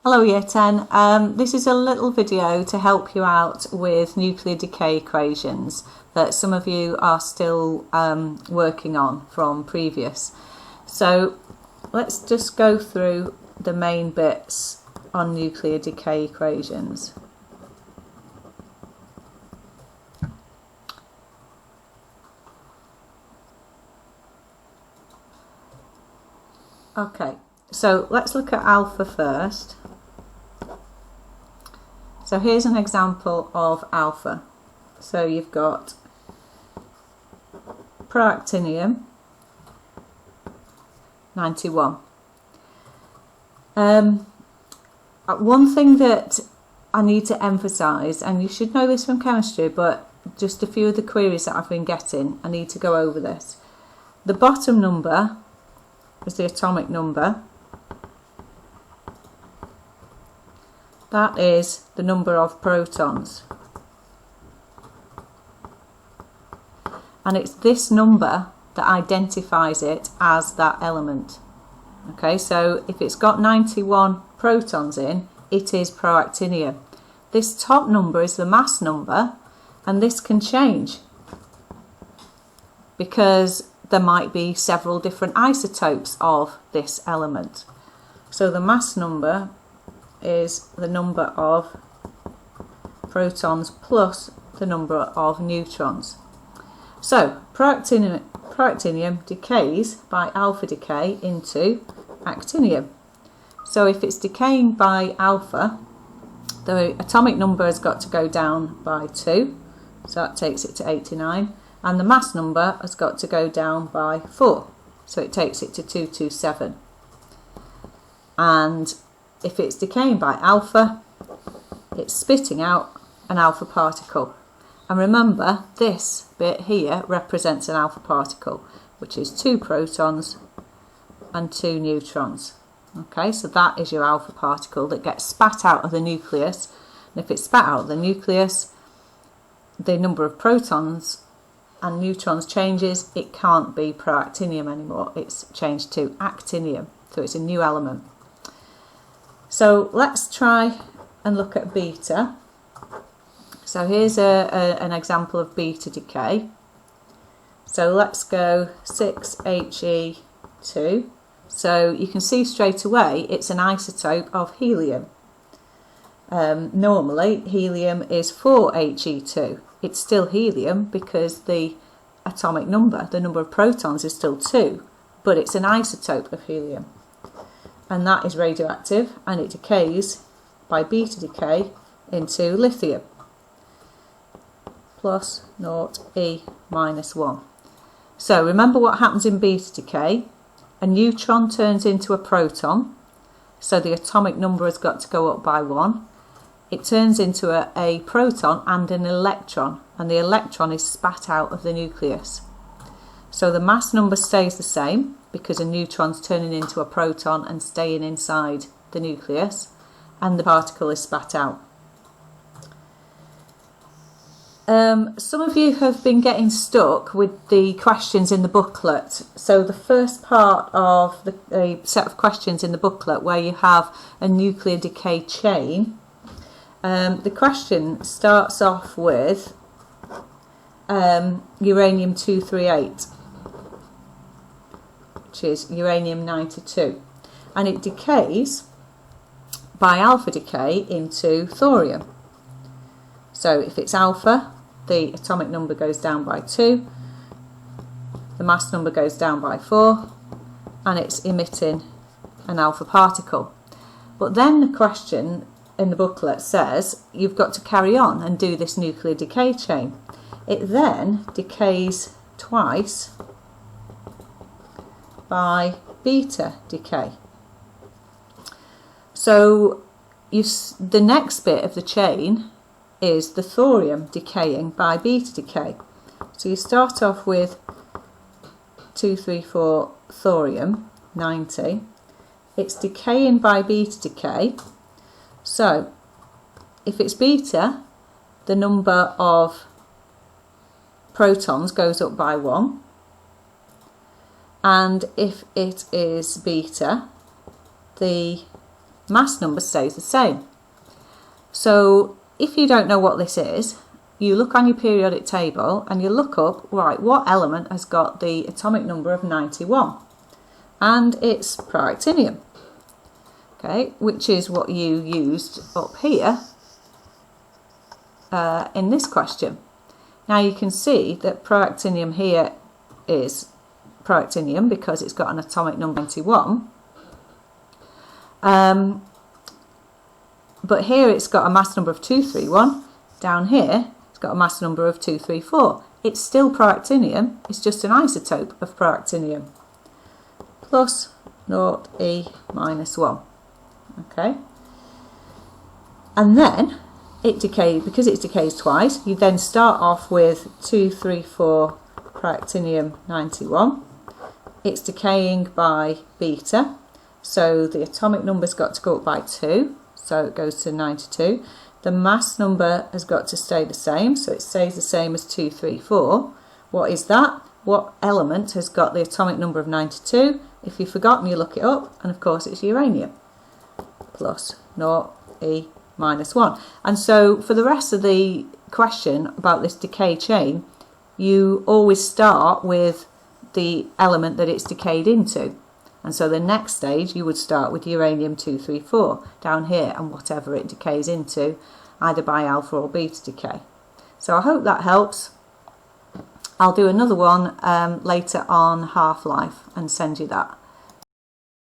Hello Year 10, this is a little video to help you out with nuclear decay equations that some of you are still working on from previous. So let's just go through the main bits on nuclear decay equations. Okay, so let's look at alpha first. So here's an example of alpha. So you've got proactinium 91. One thing that I need to emphasise, and you should know this from chemistry, but just a few of the queries that I've been getting, I need to go over this. The bottom number is the atomic number. That is the number of protons. And it's this number that identifies it as that element. Okay, so if it's got 91 protons in, it is proactinium. This top number is the mass number, and this can change because there might be several different isotopes of this element. So the mass number is the number of protons plus the number of neutrons. So proactinium decays by alpha decay into actinium. So if it's decaying by alpha, the atomic number has got to go down by 2, so that takes it to 89, and the mass number has got to go down by 4, so it takes it to 227. And if it's decaying by alpha, it's spitting out an alpha particle. And remember, this bit here represents an alpha particle, which is 2 protons and 2 neutrons. Okay, so that is your alpha particle that gets spat out of the nucleus. And if it's spat out of the nucleus, the number of protons and neutrons changes. It can't be proactinium anymore. It's changed to actinium, so it's a new element. So let's try and look at beta. So here's an example of beta decay. So let's go 6He2. So you can see straight away it's an isotope of helium. Normally helium is 4He2. It's still helium because the atomic number, the number of protons, is still 2, but it's an isotope of helium. And that is radioactive, and it decays by beta decay into lithium plus 0E minus 1. So remember what happens in beta decay. A neutron turns into a proton, so the atomic number has got to go up by 1. It turns into a proton and an electron, and the electron is spat out of the nucleus. So the mass number stays the same because a neutron's turning into a proton and staying inside the nucleus, and the particle is spat out. Some of you have been getting stuck with the questions in the booklet. So the first part of the set of questions in the booklet, where you have a nuclear decay chain, the question starts off with uranium-238, which is uranium-92, and it decays by alpha decay into thorium. So if it's alpha, the atomic number goes down by 2, the mass number goes down by 4, and it's emitting an alpha particle. But then the question in the booklet says you've got to carry on and do this nuclear decay chain. It then decays twice by beta decay. So the next bit of the chain is the thorium decaying by beta decay. So you start off with 234 thorium 90. It's decaying by beta decay. So if it's beta, the number of protons goes up by 1, and if it is beta, the mass number stays the same. So if you don't know what this is, you look on your periodic table and you look up, right, what element has got the atomic number of 91? And it's proactinium, okay, which is what you used up here in this question. Now you can see that proactinium here is proactinium because it's got an atomic number 91. But here it's got a mass number of 231. Down here it's got a mass number of 234. It's still proactinium, it's just an isotope of proactinium. Plus 0E minus 1. Okay. And then it decays, because it decays twice, you then start off with 234 proactinium 91. It's decaying by beta, so the atomic number's got to go up by 2, so it goes to 92. The mass number has got to stay the same, so it stays the same as 234. What is that? What element has got the atomic number of 92? If you've forgotten, you look it up, and of course it's uranium. Plus 0E minus 1. And so for the rest of the question about this decay chain, you always start with the element that it's decayed into. And so the next stage you would start with uranium-234 down here and whatever it decays into, either by alpha or beta decay. So I hope that helps. I'll do another one later on half-life and send you that.